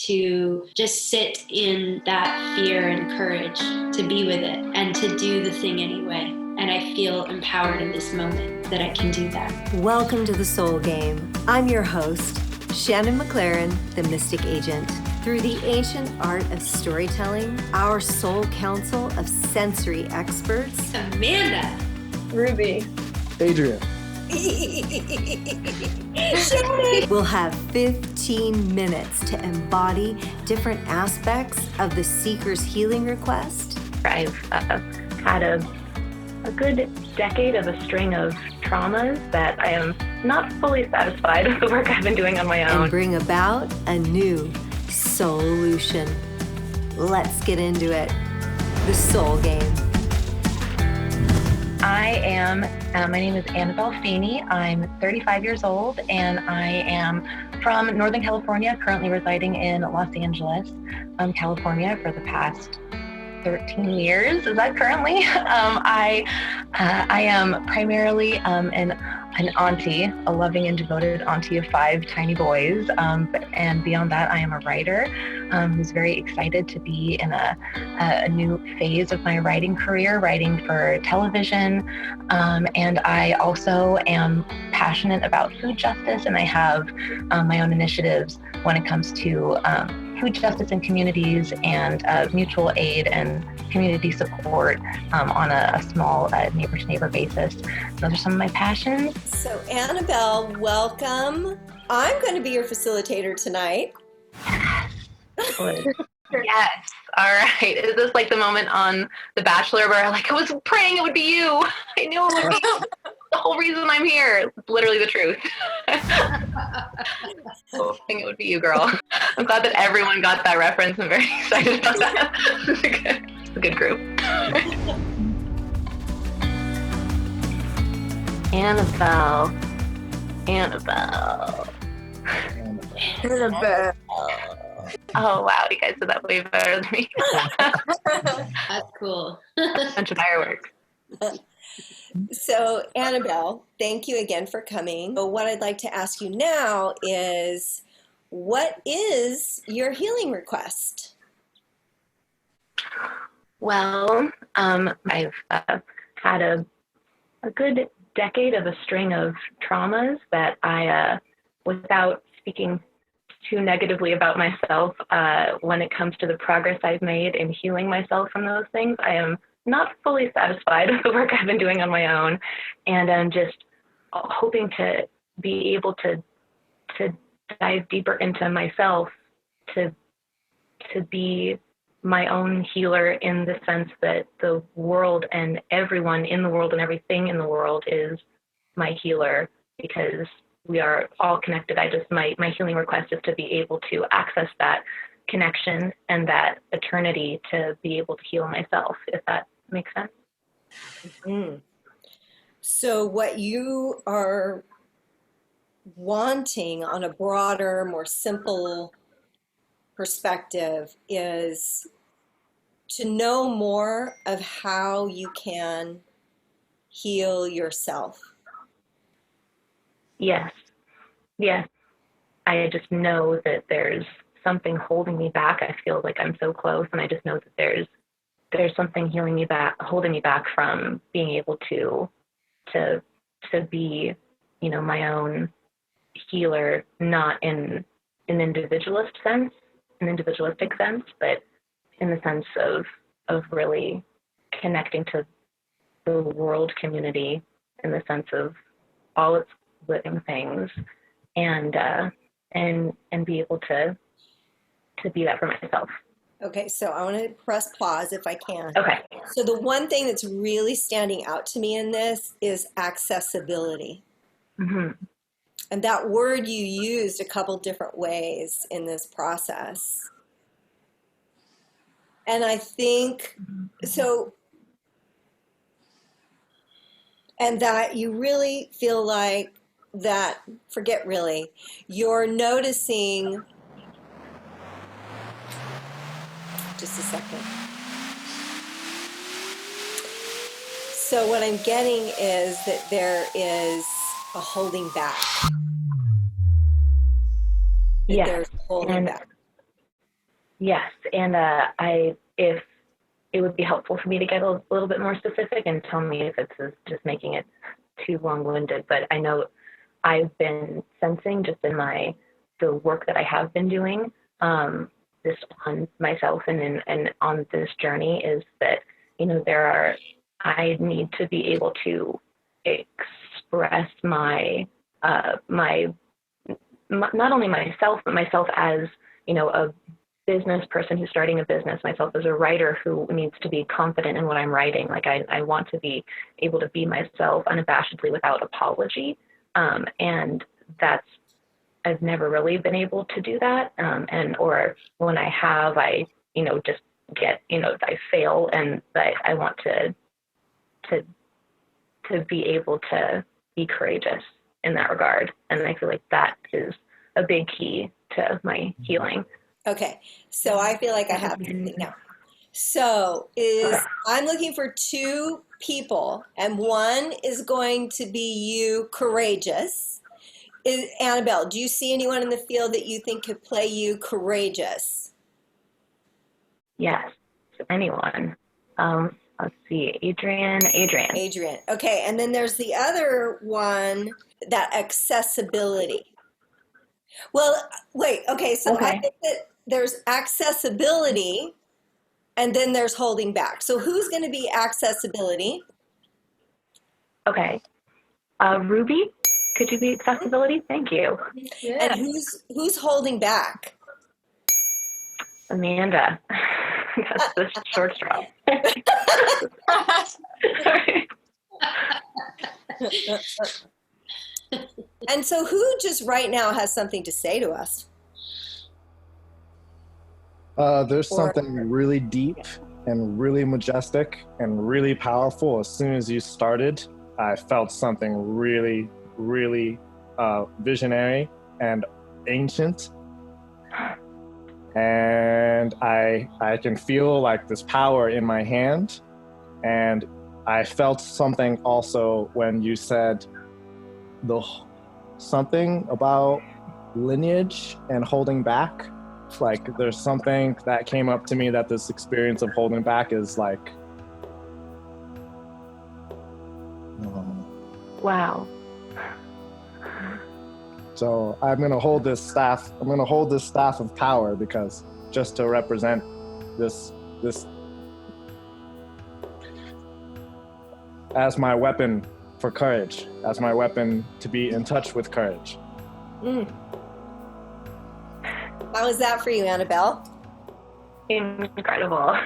to just sit in that fear and courage to be with it and to do the thing anyway. And I feel empowered in this moment that I can do that. Welcome to the Soul Game. I'm your host, Shannon McLaren, the Mystic Agent. Through the ancient art of storytelling, our soul council of sensory experts, Amanda, Ruby, Adrian, we'll have 15 minutes to embody different aspects of the seeker's healing request. I've had a good decade of a string of traumas that I am not fully satisfied with the work I've been doing on my own. And bring about a new SOULution. Let's get into it. The Soul Game. My name is Annabel. I'm 35 years old, and I am from Northern California, currently residing in Los Angeles, California for the past 13 years. Is that currently? I am primarily an auntie, a loving and devoted auntie of 5 tiny boys. And beyond that, I am a writer who's very excited to be in a new phase of my writing career, writing for television. And I also am passionate about food justice, and I have my own initiatives when it comes to food justice in communities and mutual aid and community support on a small neighbor-to-neighbor basis. Those are some of my passions. So Annabel, welcome. I'm going to be your facilitator tonight. Yes. All right. Is this like the moment on The Bachelor where I was praying it would be you? I knew it would be you. The whole reason I'm here. It's literally the truth. Hoping it would be you, girl. I'm glad that everyone got that reference. I'm very excited about that. It's a good group. Annabel. Oh, wow. You guys did that way better than me. That's cool. A bunch of fireworks. So Annabel, thank you again for coming. So what I'd like to ask you now is, what is your healing request? Well, I've had a good decade of a string of traumas that I, without speaking too negatively about myself, when it comes to the progress I've made in healing myself from those things, I am not fully satisfied with the work I've been doing on my own. And I'm just hoping to be able to dive deeper into myself, to be my own healer, in the sense that the world and everyone in the world and everything in the world is my healer, because we are all connected. My healing request is to be able to access that connection and that eternity to be able to heal myself, if that makes sense. Mm-hmm. So what you are wanting on a broader, more simple perspective is to know more of how you can heal yourself. Yes. I just know that there's something holding me back. I feel like I'm so close, and I just know that there's something holding me back from being able to be, my own healer, not in an individualistic sense, but in the sense of really connecting to the world community in the sense of all its living things, and be able to be that for myself. Okay, so I want to press pause if I can. Okay. So the one thing that's really standing out to me in this is accessibility. Mm-hmm. And that word you used a couple different ways in this process. And I think, so, and that you really feel like that, forget really, you're noticing, just a second. So what I'm getting is that there is a holding back. Yeah. There's holding back. Yes, and if it would be helpful for me to get a little bit more specific and tell me if it's just making it too long-winded, but I know I've been sensing just in the work that I have been doing, this on myself and on this journey is that, I need to be able to express my not only myself, but myself as, a business person who's starting a business, myself as a writer who needs to be confident in what I'm writing. Like I want to be able to be myself unabashedly without apology. And I've never really been able to do that. Or when I have, I just get, I fail, and I want to be able to be courageous in that regard. And I feel like that is a big key to my healing. Okay. So I feel like I have something now. So I'm looking for two people, and one is going to be you, courageous. Annabelle, do you see anyone in the field that you think could play you, courageous? Yes, anyone. Let's see, Adrian. Okay, and then there's the other one, that accessibility. Well, wait, okay, so I think that there's accessibility, and then there's holding back. So who's going to be accessibility? Okay. Ruby, could you be accessibility? Thank you. Yeah. And who's holding back? Amanda. That's the short straw. And so who just right now has something to say to us? There's something really deep and really majestic and really powerful. As soon as you started, I felt something really, really visionary and ancient. And I can feel like this power in my hand. And I felt something also when you said something about lineage and holding back. Like there's something that came up to me that this experience of holding back is like. Wow. So I'm going to hold this staff. I'm going to hold this staff of power because just to represent this as my weapon for courage, as my weapon to be in touch with courage. How was that for you, Annabelle? Incredible.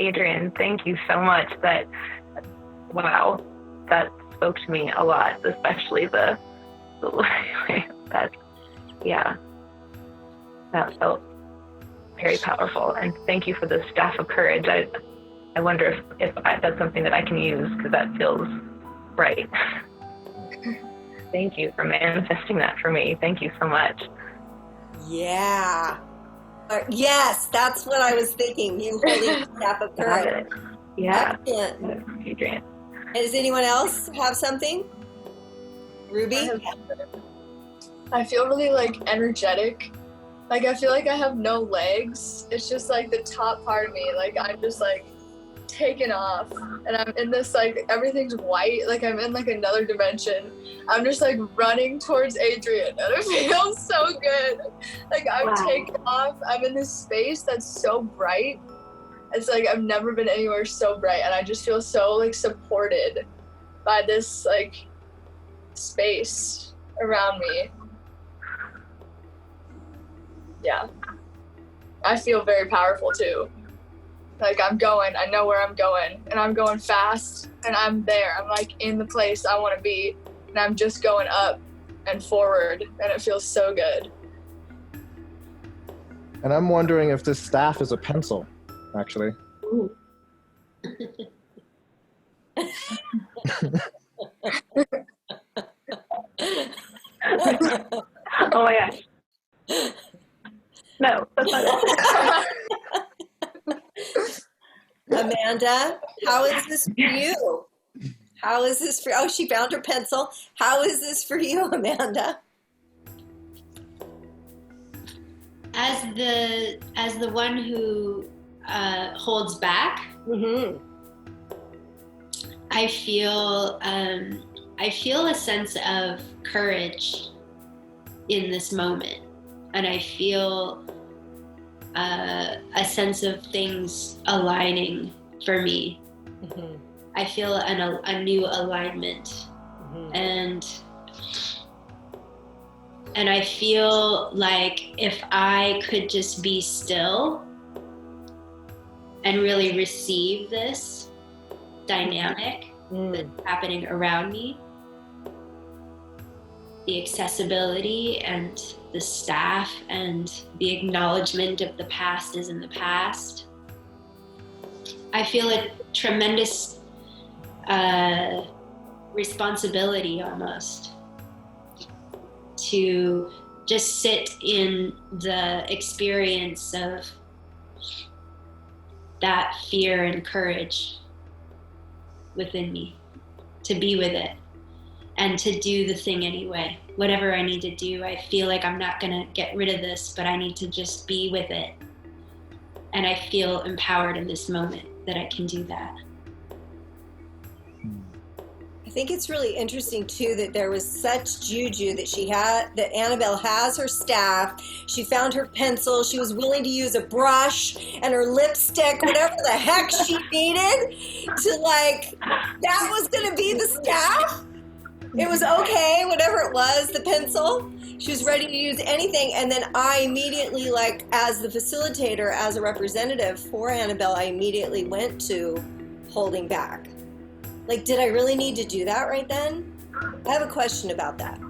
Adrian, thank you so much. Wow, that spoke to me a lot, especially that felt very powerful. And thank you for the staff of courage. I wonder if that's something that I can use, because that feels right. Thank you for manifesting that for me. Thank you so much. Yeah. Yes, that's what I was thinking. You holding the staff of courage. Yeah. Excellent. Adrian. And does anyone else have something? Ruby? I feel really energetic. I feel like I have no legs. It's just the top part of me. I'm just taken off, and I'm in this everything's white. I'm in another dimension. I'm just running towards Adrian, and it feels so good. I'm taken off. I'm in this space that's so bright. It's I've never been anywhere so bright, and I just feel so supported by this space around me. Yeah, I feel very powerful too. I'm going, I know where I'm going, and I'm going fast, and I'm there. I'm in the place I want to be, and I'm just going up and forward, and it feels so good. And I'm wondering if this staff is a pencil, actually. Ooh. Oh my gosh. No, that's not it. Amanda, how is this for you? How is this for, she found her pencil. How is this for you, Amanda? As the one who holds back, Mm-hmm. I feel a sense of courage in this moment, and I feel a sense of things aligning for me. Mm-hmm. I feel a new alignment, Mm-hmm. and I feel like if I could just be still and really receive this dynamic that's happening around me, the accessibility and the staff and the acknowledgement of the past is in the past, I feel a tremendous responsibility almost to just sit in the experience of that fear and courage within me, to be with it and to do the thing anyway. Whatever I need to do, I feel like I'm not gonna get rid of this, but I need to just be with it. And I feel empowered in this moment that I can do that. I think it's really interesting too that there was such juju that Annabelle has her staff. She found her pencil. She was willing to use a brush and her lipstick, whatever the heck she needed to that was going to be the staff. It was okay, whatever it was, the pencil. She was ready to use anything. And then I immediately, as the facilitator, as a representative for Annabelle, I immediately went to holding back. Did I really need to do that right then? I have a question about that.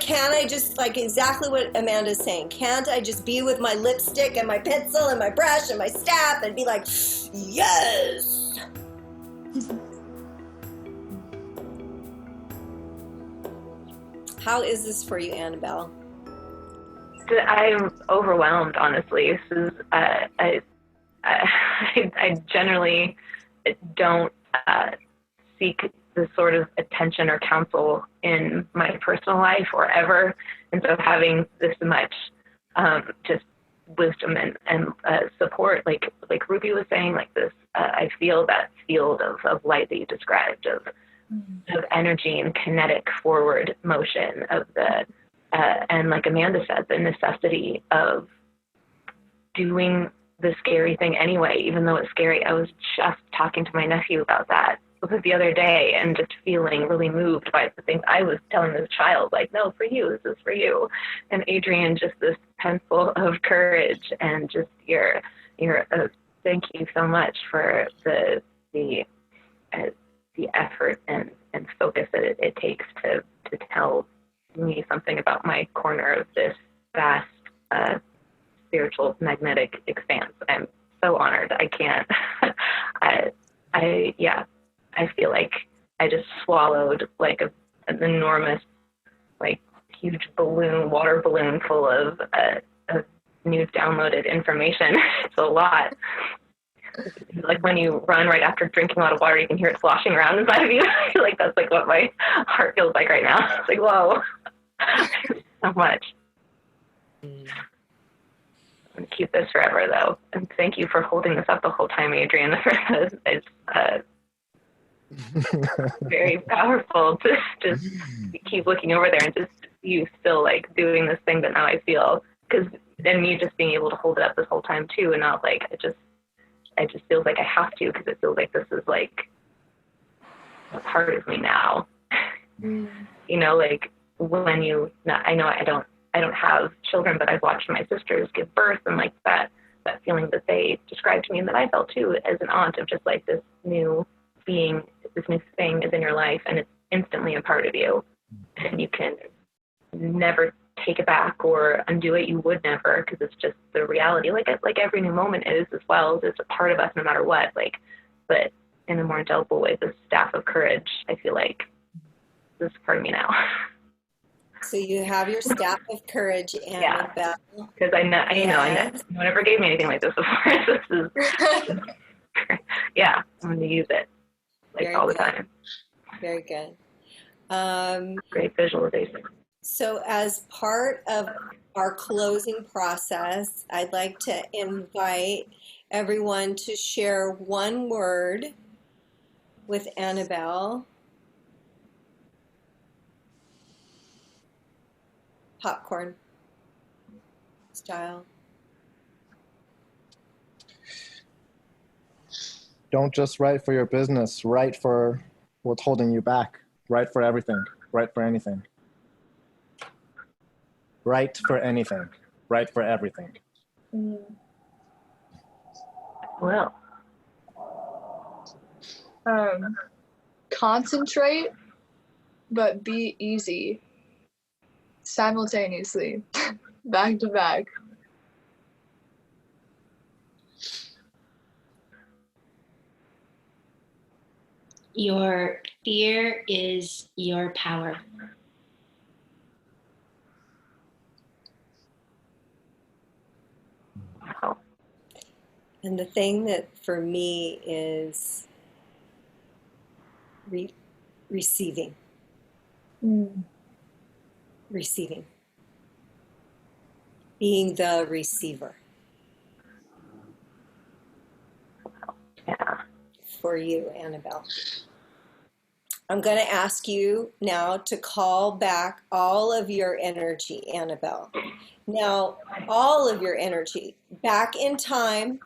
Can I just, exactly what Amanda's saying, can't I just be with my lipstick and my pencil and my brush and my staff and be like, yes? How is this for you, Annabelle? I'm overwhelmed, honestly. This is, I generally don't seek this sort of attention or counsel in my personal life or ever. And so having this much just wisdom and support, like Ruby was saying, this, I feel that field of light that you described, of energy and kinetic forward motion of the, and like Amanda said, the necessity of doing the scary thing anyway, even though it's scary. I was just talking to my nephew about that the other day and just feeling really moved by the things I was telling this child, no, for you, this is for you. And Adrienne, just this pencil of courage and just your thank you so much for the effort and focus that it takes to tell me something about my corner of this vast spiritual magnetic expanse. I'm so honored. I can't. I feel like I just swallowed an enormous, huge water balloon full of new downloaded information. It's a lot. When you run right after drinking a lot of water, you can hear it sloshing around inside of you. I feel like that's what my heart feels like right now. It's whoa, so much. I'm going to keep this forever, though. And thank you for holding this up the whole time, Adrienne. It's very powerful to just keep looking over there and just you still doing this thing that now I feel, because then me just being able to hold it up this whole time too, and not it just feels like I have to, because it feels like this is a part of me now. You know, when I know I don't have children, but I've watched my sisters give birth, and that feeling that they described to me and that I felt too as an aunt, of just this new being, this new thing is in your life and it's instantly a part of you, and you can never take it back or undo it. You would never, because it's just the reality, like every new moment is as well. It's a part of us no matter what, but in a more indelible way, the staff of courage, I feel like this is part of me now. So you have your staff of courage, Annabelle. Yeah, because I know, no one ever gave me anything like this before. This is, yeah, I'm going to use it all the time. Very good. Great visualization. So as part of our closing process, I'd like to invite everyone to share one word with Annabel. Popcorn style. Don't just write for your business, write for what's holding you back. Write for everything, write for anything. Write for anything, write for everything. Well, Concentrate, but be easy simultaneously, back to back. Your fear is your power. And the thing that for me is receiving. Receiving. Being the receiver. yeah. For you, Annabel. I'm going to ask you now to call back all of your energy, Annabel. Now, all of your energy, back in time,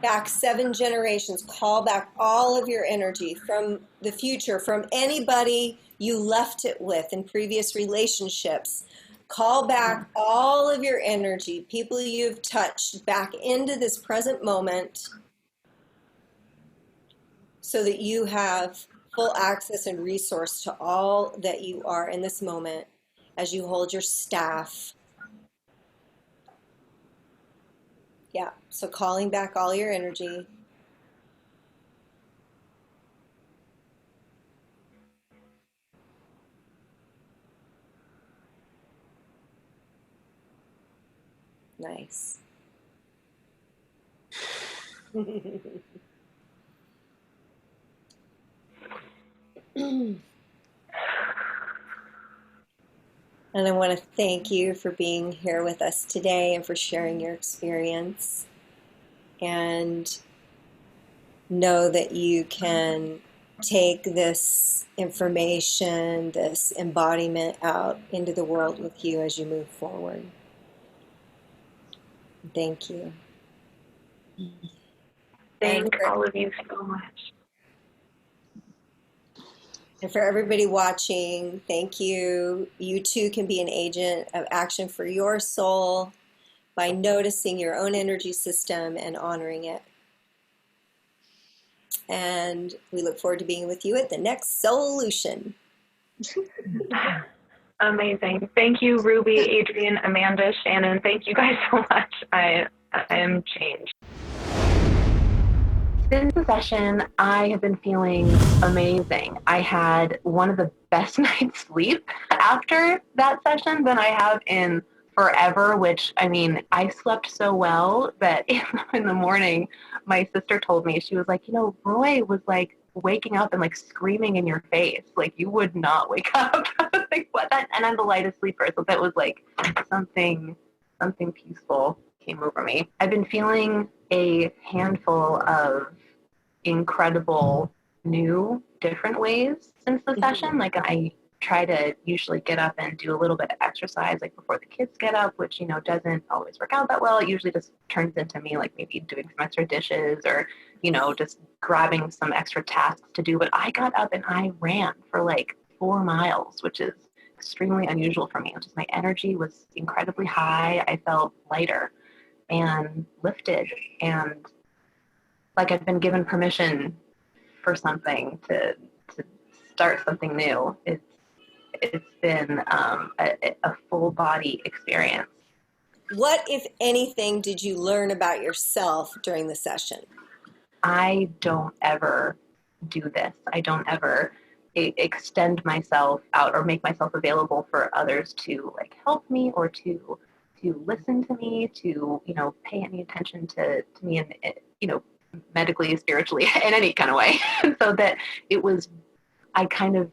back 7 generations, call back all of your energy from the future, from anybody you left it with in previous relationships. Call back all of your energy, people you've touched, back into this present moment so that you have full access and resource to all that you are in this moment as you hold your staff. Yeah, so calling back all your energy. Nice. And I want to thank you for being here with us today and for sharing your experience. And know that you can take this information, this embodiment out into the world with you as you move forward. Thank you. Thank all of you so much. And for everybody watching, thank you. You too can be an agent of action for your soul by noticing your own energy system and honoring it. And we look forward to being with you at the next SOULution. Amazing. Thank you, Ruby, Adrienne, Amanda, Shannon. Thank you guys so much. I am changed. Since the session, I have been feeling amazing. I had one of the best night's sleep after that session than I have in forever, which, I mean, I slept so well that in the morning, my sister told me, she was like, you know, Roy was like waking up and like screaming in your face. Like, you would not wake up. I was like, what? And I'm the lightest sleeper. So that was like something peaceful came over me. I've been feeling a handful of incredible new different ways since the session. Like, I try to usually get up and do a little bit of exercise like before the kids get up, which, you know, doesn't always work out that well. It usually just turns into me like maybe doing some extra dishes or, you know, just grabbing some extra tasks to do. But I got up and I ran for like 4 miles, which is extremely unusual for me. Just my energy was incredibly high. I felt lighter and lifted, and like I've been given permission for something to start something new. It's been a full body experience. What, if anything, did you learn about yourself during the session? I don't ever do this. I don't ever extend myself out or make myself available for others to like help me or to listen to me, to, you know, pay any attention to me and, you know, medically, spiritually, in any kind of way. So that it was, I kind of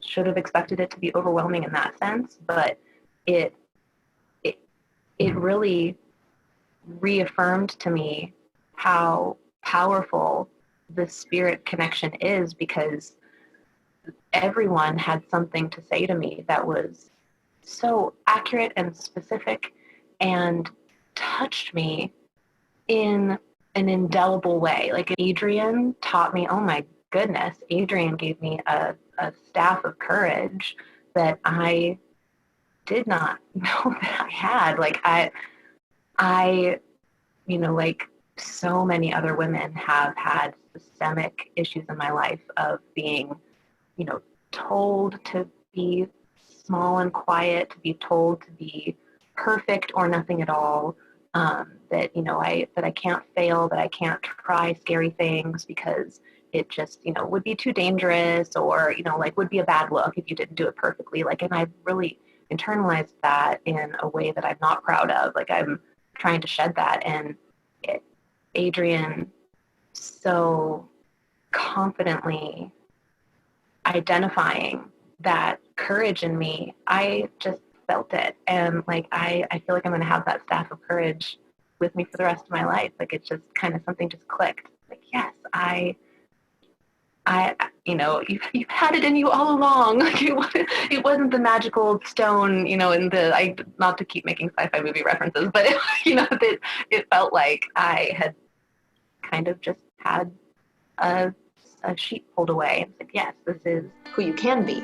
should have expected it to be overwhelming in that sense, but it really reaffirmed to me how powerful the spirit connection is, because everyone had something to say to me that was so accurate and specific and touched me in an indelible way. Like Adrian taught me, oh my goodness, Adrian gave me a staff of courage that I did not know that I had. Like I, you know, like so many other women have had systemic issues in my life of being, you know, told to be small and quiet, to be told to be perfect or nothing at all, that, you know, that I can't fail, that I can't try scary things because it just, you know, would be too dangerous, or, you know, like would be a bad look if you didn't do it perfectly. Like, and I've really internalized that in a way that I'm not proud of. Like, I'm trying to shed that. And Adrian so confidently identifying that courage in me, I just felt it. And like, I feel like I'm going to have that staff of courage with me for the rest of my life. Like, it's just kind of something just clicked. Like, yes, I, you know, you've had it in you all along. Like, it wasn't the magical stone, you know, in the, not to keep making sci-fi movie references, but you know, that it felt like I had kind of just had a sheet pulled away. It's like, yes, this is who you can be.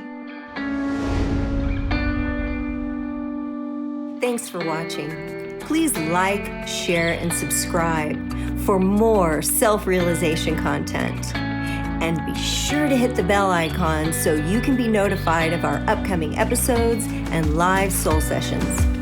Thanks for watching. Please like, share, and subscribe for more self-realization content. And be sure to hit the bell icon so you can be notified of our upcoming episodes and live soul sessions.